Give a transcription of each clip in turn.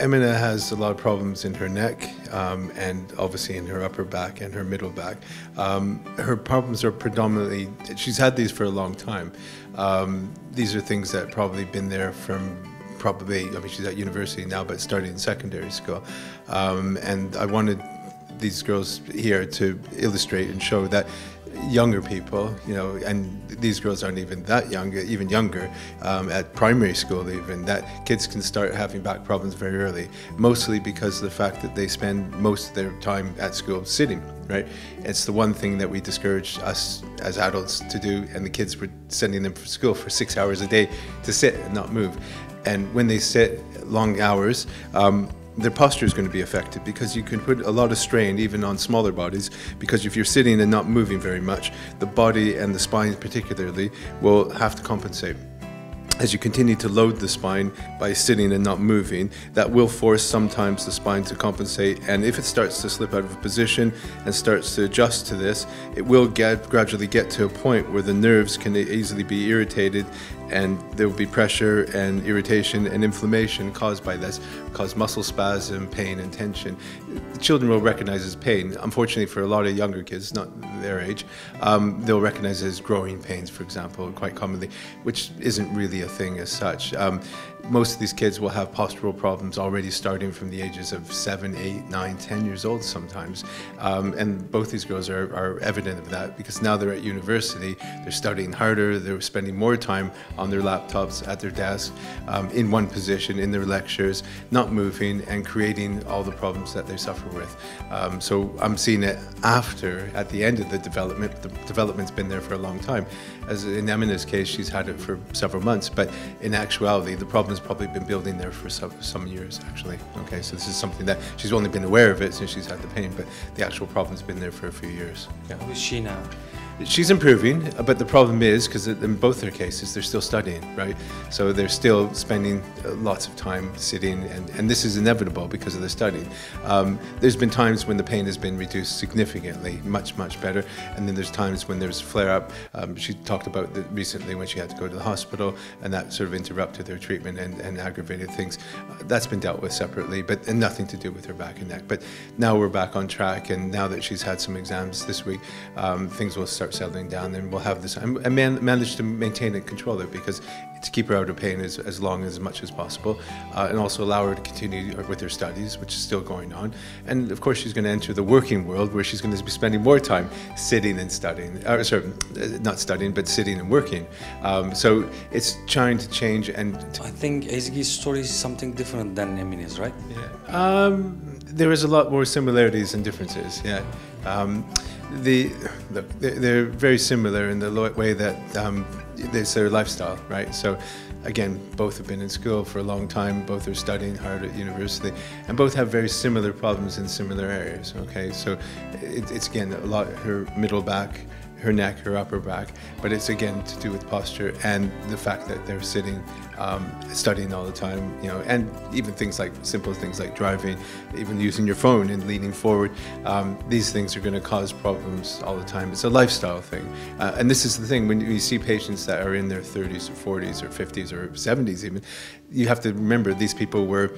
Emina has a lot of problems in her neck and obviously in her upper back and her middle back. Her problems are predominantly, she's had these for a long time. These are things that probably been there from I mean, she's at university now, but started in secondary school. And I wanted these girls here to illustrate and show that younger people, you know, and these girls aren't even that young, even younger, at primary school even, that kids can start having back problems very early, mostly because of the fact that they spend most of their time at school sitting, right? It's the one thing that we discourage us as adults to do, and the kids were sending them for school for 6 hours a day to sit and not move. And when they sit long hours, their posture is going to be affected because you can put a lot of strain even on smaller bodies, because if you're sitting and not moving very much, the body and the spine particularly will have to compensate. As you continue to load the spine by sitting and not moving, that will force sometimes the spine to compensate, and if it starts to slip out of position and starts to adjust to this, it will gradually get to a point where the nerves can easily be irritated, and there will be pressure and irritation and inflammation caused by this, cause muscle spasm, pain and tension. The children will recognize it as pain. Unfortunately for a lot of younger kids, not their age, they'll recognize it as growing pains, for example, quite commonly, which isn't really a thing as such. Most of these kids will have postural problems already starting from the ages of 7, 8, 9, 10 years old sometimes. And both these girls are evident of that, because now they're at university, they're studying harder, they're spending more time on their laptops, at their desk, in one position, in their lectures, not moving, and creating all the problems that they suffer with. So I'm seeing it after, at the end of the development. The development's been there for a long time. As in Emina's case, she's had it for several months, but in actuality, the problem's probably been building there for some years, actually. Okay, so this is something that she's only been aware of it since she's had the pain, but the actual problem's been there for a few years. Yeah. How is she now? She's improving, but the problem is, because in both their cases, they're still studying, right? So they're still spending lots of time sitting, and this is inevitable because of the studying. There's been times when the pain has been reduced significantly, much, much better, and then there's times when there's flare-up. She talked about that recently when she had to go to the hospital, and that sort of interrupted their treatment and aggravated things. That's been dealt with separately, and nothing to do with her back and neck. But now we're back on track, and now that she's had some exams this week, things will start settling down, and we'll have this. I managed to maintain and control it, because to keep her out of pain as long as much as possible, and also allow her to continue with her studies, which is still going on. And of course, she's going to enter the working world, where she's going to be spending more time sitting and studying, sorry, not studying, but sitting and working. So it's trying to change. And I think Ezgi's story is something different than Emina's, right? Yeah. There is a lot more similarities and differences. Yeah. They're very similar in the way that it's their lifestyle, right? So again, both have been in school for a long time, both are studying hard at university, and both have very similar problems in similar areas, okay? So it's again, a lot, her middle back, her neck, her upper back, but it's again to do with posture and the fact that they're sitting, studying all the time, you know, and even simple things like driving, even using your phone and leaning forward. These things are going to cause problems all the time. It's a lifestyle thing, and this is the thing, when you see patients that are in their 30s or 40s or 50s or 70s even, you have to remember these people were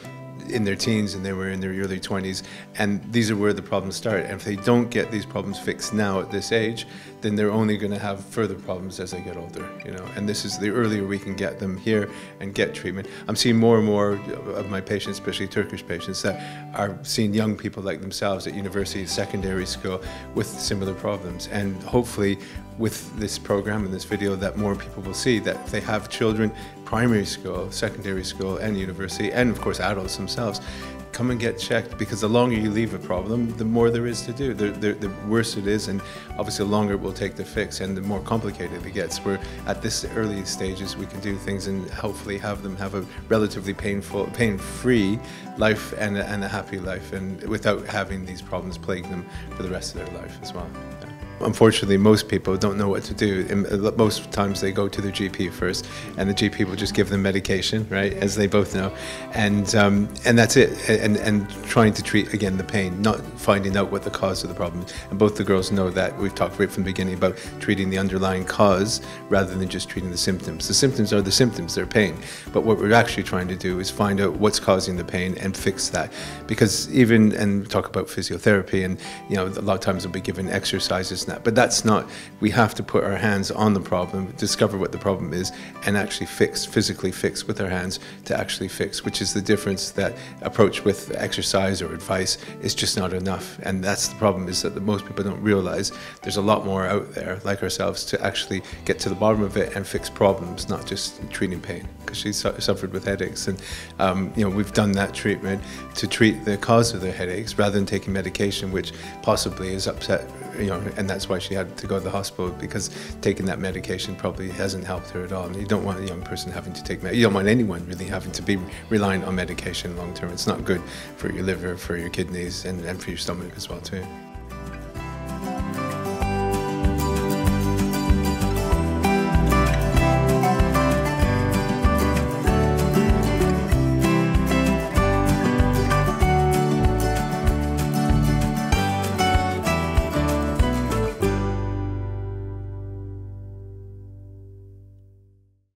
in their teens and they were in their early 20s, and these are where the problems start. And if they don't get these problems fixed now at this age, then they're only going to have further problems as they get older, you know. And this is the earlier we can get them here and get treatment. I'm seeing more and more of my patients, especially Turkish patients, that are seeing young people like themselves at university, secondary school, with similar problems. And hopefully with this program and this video, that more people will see that if they have children, primary school, secondary school, and university, and of course adults themselves, come and get checked, because the longer you leave a problem, the more there is to do. The worse it is, and obviously the longer it will take to fix, and the more complicated it gets. Where at this early stages, we can do things and hopefully have them have a relatively pain-free life and a happy life, and without having these problems plague them for the rest of their life as well. Yeah. Unfortunately, most people don't know what to do. And most times they go to their GP first, and the GP will just give them medication, right, as they both know, and that's it. And trying to treat again the pain, not finding out what the cause of the problem is. And both the girls know that. We've talked right from the beginning about treating the underlying cause rather than just treating the symptoms. The symptoms are the symptoms; they're pain. But what we're actually trying to do is find out what's causing the pain and fix that. Because and talk about physiotherapy, and a lot of times we'll be given exercises and that, but that's not. We have to put our hands on the problem, discover what the problem is, and actually physically fix with our hands to actually fix, which is the difference. That approach with exercise or advice is just not enough, and that's the problem, is that most people don't realize there's a lot more out there like ourselves to actually get to the bottom of it and fix problems, not just treating pain, because she suffered with headaches, and we've done that treatment to treat the cause of the headaches rather than taking medication, which possibly is upset, and that's why she had to go to the hospital, because taking that medication probably hasn't helped her at all. And you don't want a young person having to take you don't want anyone really having to be reliant on medication long term. It's not good for your liver, for your kidneys, and for your stomach as well too.